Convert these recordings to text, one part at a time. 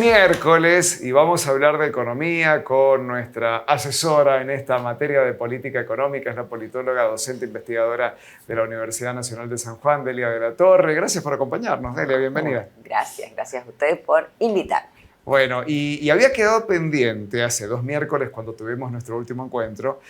miércoles y vamos a hablar de economía con nuestra asesora en esta materia de política económica, es la politóloga, docente, investigadora de la Universidad Nacional de San Juan, Delia de la Torre. Gracias por acompañarnos, Delia, bienvenida. Gracias a ustedes por invitarme. Bueno, y había quedado pendiente hace 2 miércoles, cuando tuvimos nuestro último encuentro,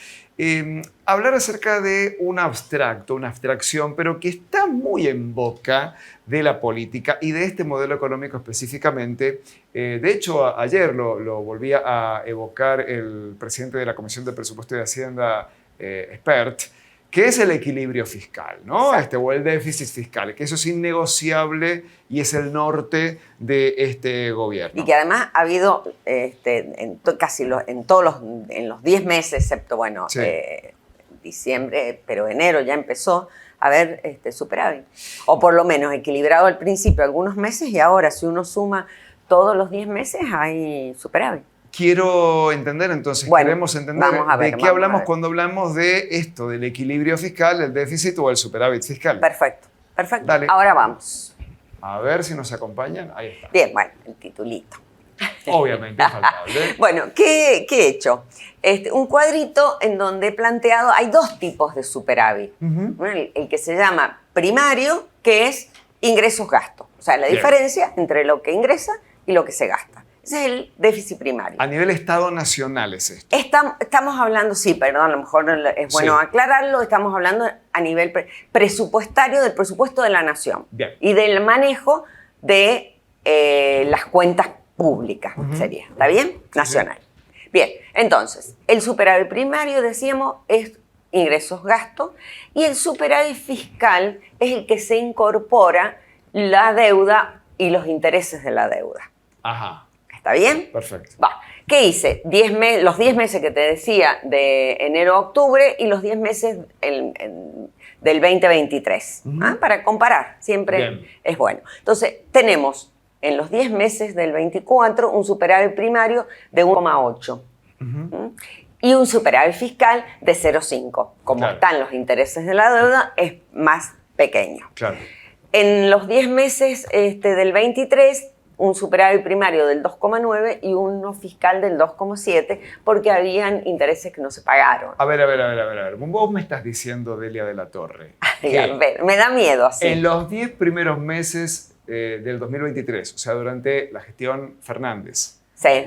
hablar acerca de un abstracto, una abstracción, pero que está muy en boca de la política y de este modelo económico específicamente. De hecho, ayer lo volvía a evocar el presidente de la Comisión de Presupuesto y de Hacienda, Espert, que es el equilibrio fiscal, ¿no? O el déficit fiscal, que eso es innegociable y es el norte de este gobierno. Y que además ha habido en los 10 meses, excepto, bueno, Sí. Diciembre, pero enero ya empezó a haber superávit. O por lo menos equilibrado al principio algunos meses y ahora si uno suma todos los 10 meses hay superávit. Quiero entender entonces, bueno, queremos entender de qué hablamos cuando hablamos de esto, del equilibrio fiscal, el déficit o el superávit fiscal. Perfecto. Dale. Ahora vamos. A ver si nos acompañan. Ahí está. Bien, bueno, el titulito. Obviamente, infaltable. Bueno, ¿qué he hecho? Un cuadrito en donde he planteado, hay 2 tipos de superávit. El que se llama primario, que es ingresos-gastos. O sea, la diferencia entre lo que ingresa y lo que se gasta. Ese es el déficit primario. A nivel Estado nacional es esto. Estamos hablando, sí, perdón, a lo mejor es bueno aclararlo, estamos hablando a nivel presupuestario, del presupuesto de la nación. Bien. Y del manejo de las cuentas públicas, sería, ¿está bien? Nacional. Sí. Bien, entonces, el superávit primario, decíamos, es ingresos-gastos, y el superávit fiscal es el que se incorpora la deuda y los intereses de la deuda. Ajá. ¿Está bien? Perfecto. Va. ¿Qué hice? Los 10 meses que te decía de enero a octubre y los 10 meses del 2023. Para comparar, siempre es bueno. Entonces, tenemos en los 10 meses del 24 un superávit primario de 1,8 y un superávit fiscal de 0,5. Como están los intereses de la deuda, es más pequeño. Claro. En los 10 meses del 23, un superávit primario del 2,9 y uno fiscal del 2,7, porque habían intereses que no se pagaron. A ver. Vos me estás diciendo, Delia de la Torre, que me da miedo así. En los 10 primeros meses del 2023, o sea, durante la gestión Fernández,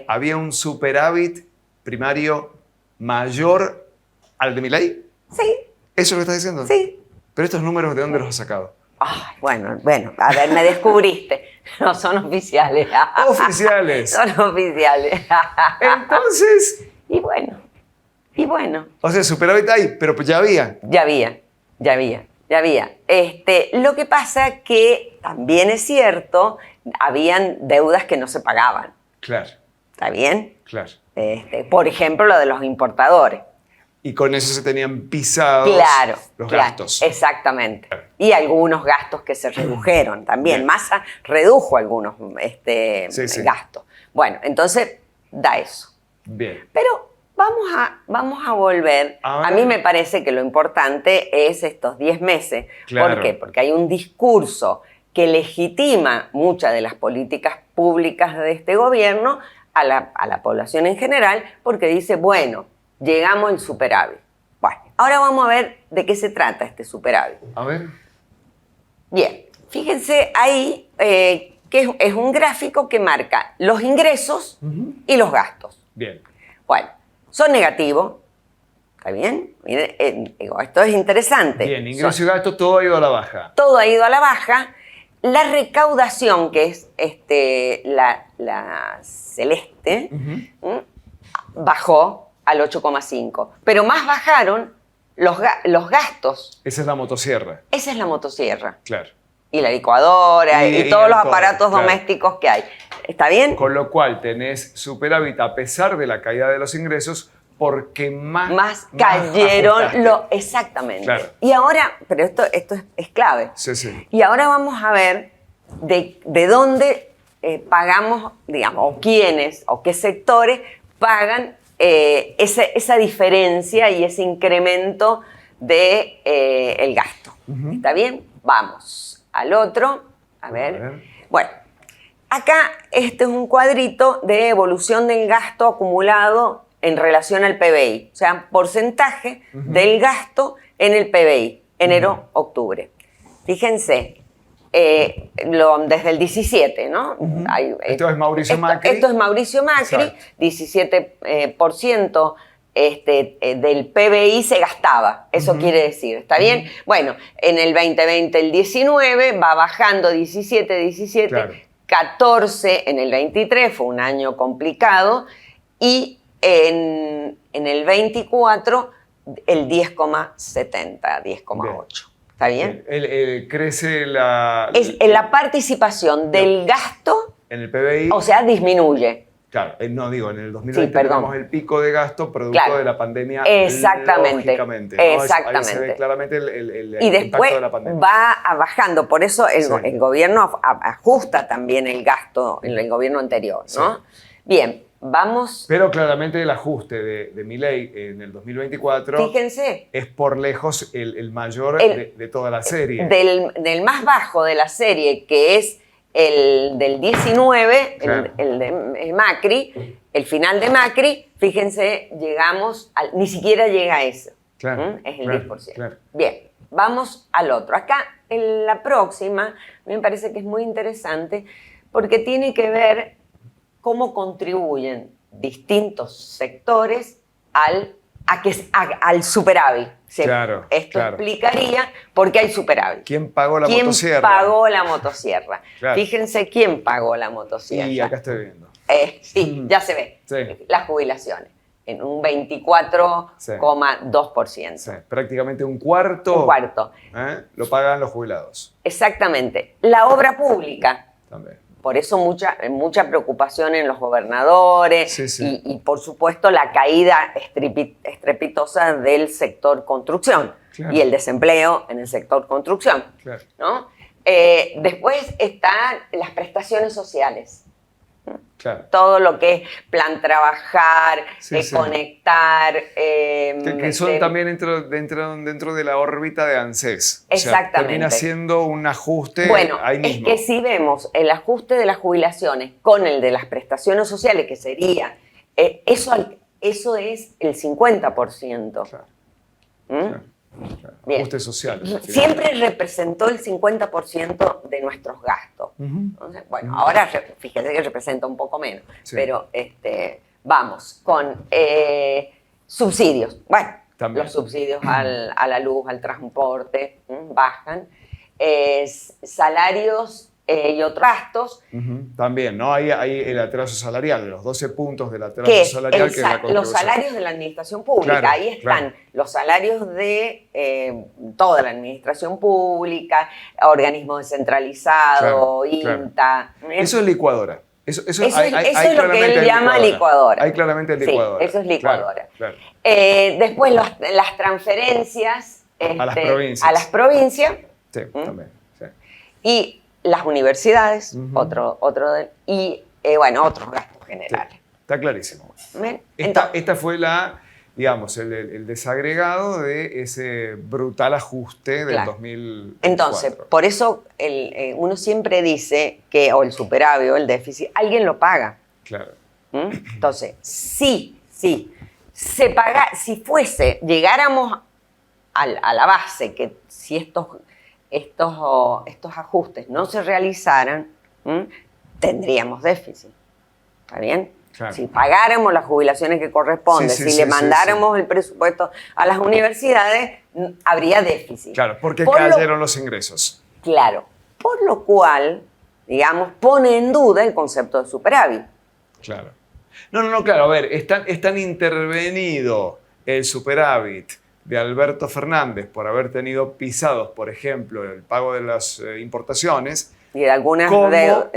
¿había un superávit primario mayor al de Milei? Sí. ¿Eso lo estás diciendo? Sí. ¿Pero estos números de dónde los has sacado? Ay, bueno, a ver, me descubriste. No son oficiales. Oficiales. Son oficiales. Entonces. Y bueno. O sea, superávit hay, pero pues ya había. Ya había. Lo que pasa que también es cierto, habían deudas que no se pagaban. Claro. ¿Está bien? Claro. Por ejemplo, lo de los importadores. Y con eso se tenían pisados los gastos. Exactamente. Y algunos gastos que se redujeron también. Massa redujo algunos gastos. Bueno, entonces da eso. Bien. Pero vamos a volver. A mí me parece que lo importante es estos 10 meses. Claro. ¿Por qué? Porque hay un discurso que legitima muchas de las políticas públicas de este gobierno a la población en general, porque dice, bueno, llegamos al superávit. Bueno, ahora vamos a ver de qué se trata este superávit. A ver. Bien, fíjense ahí que es un gráfico que marca los ingresos y los gastos. Bien. Bueno, son negativos. ¿Está bien? Miren, esto es interesante. Bien, ingreso y gasto, todo ha ido a la baja. Todo ha ido a la baja. La recaudación, que es la celeste, bajó al 8,5. Pero más bajaron los gastos. Esa es la motosierra. Esa es la motosierra. Claro. Y la licuadora y todos los aparatos domésticos que hay. ¿Está bien? Con lo cual tenés superávit a pesar de la caída de los ingresos porque más cayeron. ajustaste. Exactamente. Claro. Y ahora, pero esto es clave. Sí. Y ahora vamos a ver de dónde pagamos, digamos, o quiénes o qué sectores pagan esa diferencia y ese incremento de el gasto. ¿Está bien? Vamos al otro. A ver. Bueno, Acá este es un cuadrito de evolución del gasto acumulado en relación al PBI. O sea, porcentaje del gasto en el PBI, enero-octubre. Fíjense, desde el 17, ¿no? Esto es Mauricio Macri. Esto es Mauricio Macri, exacto. 17% del PBI se gastaba, eso quiere decir, ¿está bien? Bueno, en el 2020 el 19 va bajando 17, claro. 14 en el 23, fue un año complicado, y en el 24 el 10,70, 10,8. ¿Está bien? Crece la participación del gasto en el PBI. O sea, disminuye. Claro, no digo, en el 2020 tenemos el pico de gasto producto de la pandemia. Exactamente. Lógicamente, ¿no? Exactamente. Ahí se ve claramente el y después impacto de la pandemia. Va bajando, por eso el gobierno ajusta también el gasto en el gobierno anterior, ¿no? Sí. Bien, vamos... Pero claramente el ajuste de Milei en el 2024, fíjense, es por lejos el mayor de toda la serie. Del más bajo de la serie, que es el del 19, claro. el de Macri, el final de Macri, fíjense, llegamos, ni siquiera llega a eso. Claro, es el claro, 10%. Claro. Bien, vamos al otro. Acá, en la próxima, me parece que es muy interesante porque tiene que ver cómo contribuyen distintos sectores al superávit. Claro, Esto explicaría por qué hay superávit. ¿Quién pagó la motosierra? ¿Quién pagó la motosierra? Claro. Fíjense quién pagó la motosierra. Y acá estoy viendo. Sí, ya se ve. Sí. Las jubilaciones. En un 24,2%. Sí. Prácticamente un cuarto. Un cuarto. Lo pagan los jubilados. Exactamente. La obra pública. También. Por eso mucha preocupación en los gobernadores y por supuesto la caída estrepitosa del sector construcción, claro. Y el desempleo en el sector construcción, claro. ¿no? Después están las prestaciones sociales. Claro. Todo lo que es plan trabajar, conectar. Que son también dentro de la órbita de ANSES. Exactamente. O sea, termina siendo un ajuste ahí mismo. Es que si vemos el ajuste de las jubilaciones con el de las prestaciones sociales, que sería, eso es el 50%. Claro. Claro. Bien. Ajuste social. Siempre representó el 50% de nuestros gastos. Entonces, bueno, ahora fíjense que representa un poco menos. Pero vamos con subsidios. Bueno, también. Los subsidios a la luz, al transporte, bajan. Salarios y otros gastos. También, ¿no? Hay el atraso salarial, los 12 puntos del atraso salarial. Que es la los salarios de la administración pública, claro, ahí están los salarios de toda la administración pública, organismo descentralizado, INTA. Claro. Eso es licuadora. Eso es lo que él llama licuadora. Hay claramente licuadora. Sí, eso es licuadora. Claro. Después las transferencias a las provincias. A las provincias. Sí, también. Sí. Y las universidades, otros gastos generales. Sí, está clarísimo. Esta fue el desagregado de ese brutal ajuste del 2004. Entonces, por eso uno siempre dice que o el superávit o el déficit, alguien lo paga. Claro. Entonces, si llegáramos a la base, que si estos ajustes no se realizaran, tendríamos déficit. ¿Está bien? Claro. Si pagáramos las jubilaciones que corresponden, le mandáramos el presupuesto a las universidades, habría déficit. Claro, porque cayeron los ingresos. Claro. Por lo cual, digamos, pone en duda el concepto de superávit. Claro. No, claro. A ver, es tan intervenido el superávit de Alberto Fernández por haber tenido pisados, por ejemplo, el pago de las importaciones. Y de algunas deudas.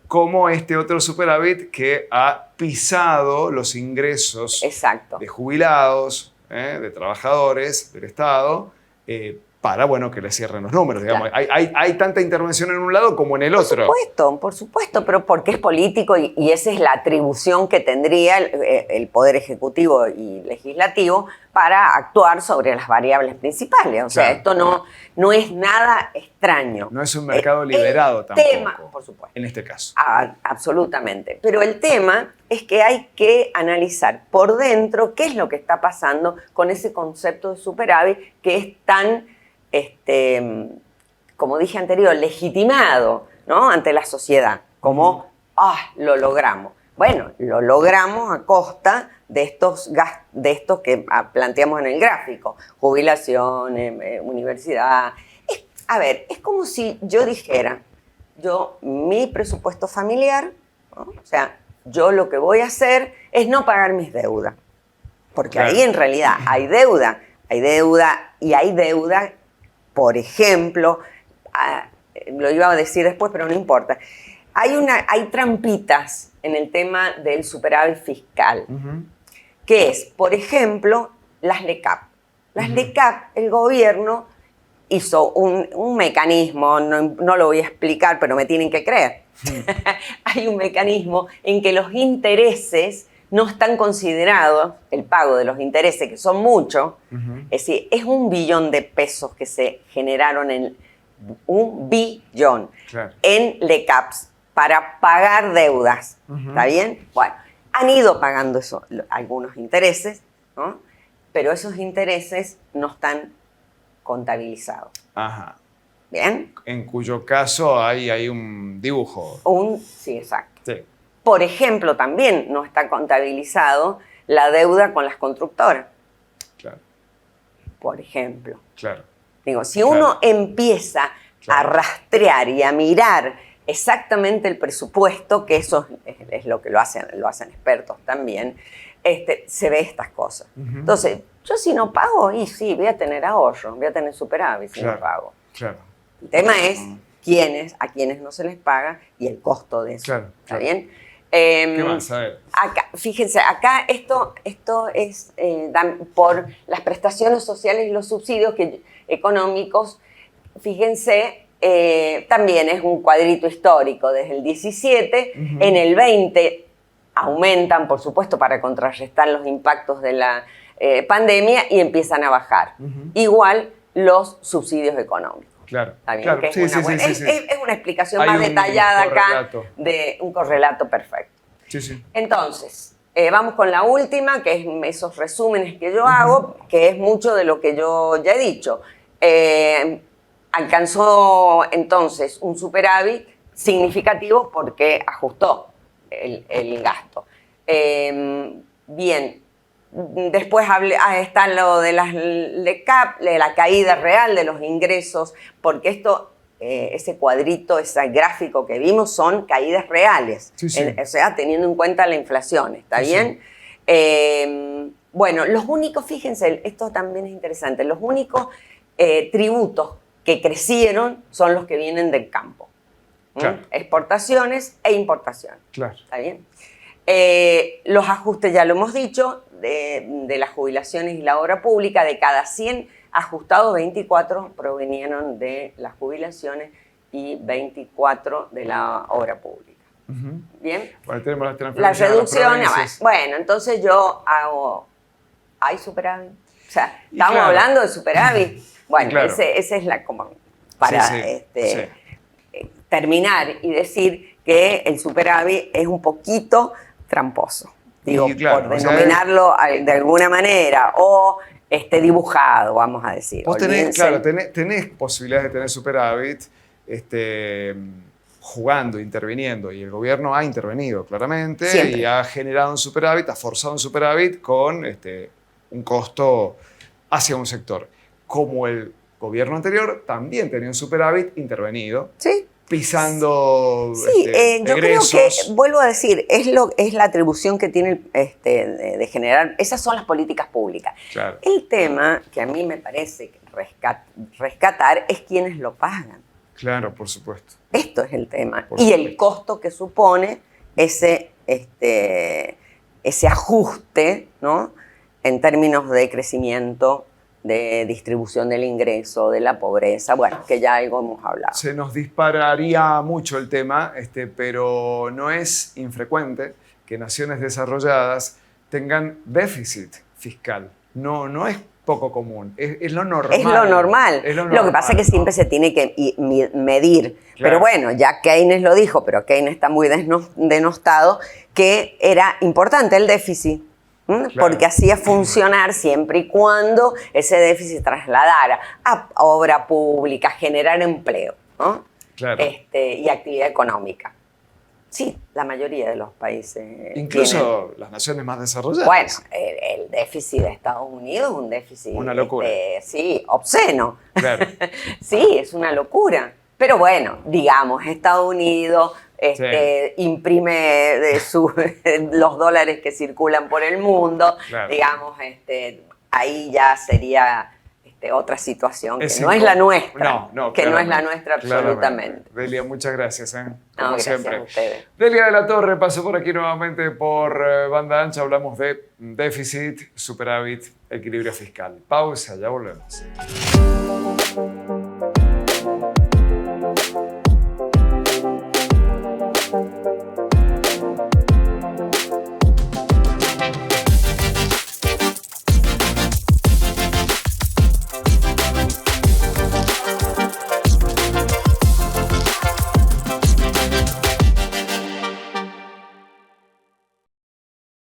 Como este otro superávit que ha pisado los ingresos de jubilados, de trabajadores del Estado, para, bueno, que le cierren los números, digamos. Claro. Hay tanta intervención en un lado como en el otro. Por supuesto, pero porque es político y esa es la atribución que tendría el Poder Ejecutivo y Legislativo para actuar sobre las variables principales. O sea, esto no es nada extraño. No es un mercado liberado tampoco. Tema, por supuesto. En este caso. Absolutamente. Pero el tema es que hay que analizar por dentro qué es lo que está pasando con ese concepto de superávit que es tan, como dije anterior, legitimado, ¿no?, ante la sociedad, como, lo logramos. Bueno, lo logramos a costa de estos que planteamos en el gráfico, jubilación, universidad. Es como si yo dijera, mi presupuesto familiar, ¿no?, o sea, yo lo que voy a hacer es no pagar mis deudas, porque ahí en realidad hay deuda, por ejemplo, lo iba a decir después, pero no importa. Hay trampitas en el tema del superávit fiscal, que es, por ejemplo, las LECAP. Las LECAP, el gobierno hizo un mecanismo, no lo voy a explicar, pero me tienen que creer. Hay un mecanismo en que los intereses no están considerados, el pago de los intereses, que son muchos, es decir, es 1 billón de pesos que se generaron en 1 billón en LECAPs para pagar deudas, ¿está bien? Bueno, han ido pagando algunos intereses, ¿no?, pero esos intereses no están contabilizados. Ajá. ¿Bien? En cuyo caso hay un dibujo. Sí, exacto. Sí. Por ejemplo, también no está contabilizado la deuda con las constructoras. Claro. Por ejemplo. Claro. Digo, si uno empieza a rastrear y a mirar exactamente el presupuesto, que eso es lo que lo hacen expertos también, se ve estas cosas. Entonces, yo si no pago, sí, voy a tener ahorro, voy a tener superávit si no pago. Claro. El tema es a quienes no se les paga y el costo de eso. Claro. ¿Está bien? ¿Qué más? A ver. Acá, fíjense, acá esto es por las prestaciones sociales y los subsidios económicos. Fíjense, también es un cuadrito histórico desde el 17. En el 20 aumentan, por supuesto, para contrarrestar los impactos de la pandemia y empiezan a bajar. Igual los subsidios económicos. Claro. También, claro. Que es una explicación más detallada acá de un correlato perfecto. Sí. Entonces, vamos con la última, que es esos resúmenes que yo hago, que es mucho de lo que yo ya he dicho. Alcanzó entonces un superávit significativo porque ajustó el gasto. Bien. Después está lo de las LECAP, de la caída real de los ingresos, porque ese cuadrito, ese gráfico que vimos son caídas reales, o sea, teniendo en cuenta la inflación, ¿está bien? Bueno, los únicos, fíjense, esto también es interesante, los únicos tributos que crecieron son los que vienen del campo. Claro. Exportaciones e importaciones. Claro. ¿Está bien? Los ajustes ya lo hemos dicho, de las jubilaciones y la obra pública, de cada 100 ajustados, 24 provenieron de las jubilaciones y 24 de la obra pública. ¿Bien? Bueno, tenemos las transferencias. La reducción, bueno, entonces yo hago, ¿hay superávit? O sea, estamos hablando de superávit. Bueno, ese es como para terminar y decir que el superávit es un poquito tramposo. Digo, por denominarlo de alguna manera, o dibujado, vamos a decir. Vos tenés posibilidades de tener superávit jugando, interviniendo, y el gobierno ha intervenido claramente. Siempre. Y ha generado un superávit, ha forzado un superávit con un costo hacia un sector. Como el gobierno anterior también tenía un superávit intervenido. Sí. Pisando yo creo que, vuelvo a decir, es la atribución que tiene de generar, esas son las políticas públicas. Claro. El tema que a mí me parece rescatar es quienes lo pagan. Claro, por supuesto. Esto es el tema. Y el costo que supone ese ajuste, ¿no?, en términos de crecimiento de distribución del ingreso, de la pobreza, bueno, que ya algo hemos hablado. Se nos dispararía mucho el tema, pero no es infrecuente que naciones desarrolladas tengan déficit fiscal. No es poco común, es lo normal. Es lo normal. Lo que pasa es que siempre se tiene que medir. Claro. Pero bueno, ya Keynes lo dijo, pero Keynes está muy denostado, que era importante el déficit. Claro. Porque hacía funcionar siempre y cuando ese déficit trasladara a obra pública, generar empleo, ¿no? Claro. Y actividad económica. Sí, la mayoría de los países. Incluso tienen. Las naciones más desarrolladas. Bueno, el déficit de Estados Unidos es un déficit. Una locura. Sí, obsceno. Claro. Sí, es una locura. Pero bueno, digamos, Estados Unidos imprime los dólares que circulan por el mundo. Claro. Digamos, ahí ya sería otra situación que no es la nuestra. No es la nuestra absolutamente. Delia, muchas gracias. Como gracias siempre. A ustedes. Delia de la Torre pasó por aquí nuevamente por Banda Ancha. Hablamos de déficit, superávit, equilibrio fiscal. Pausa, ya volvemos.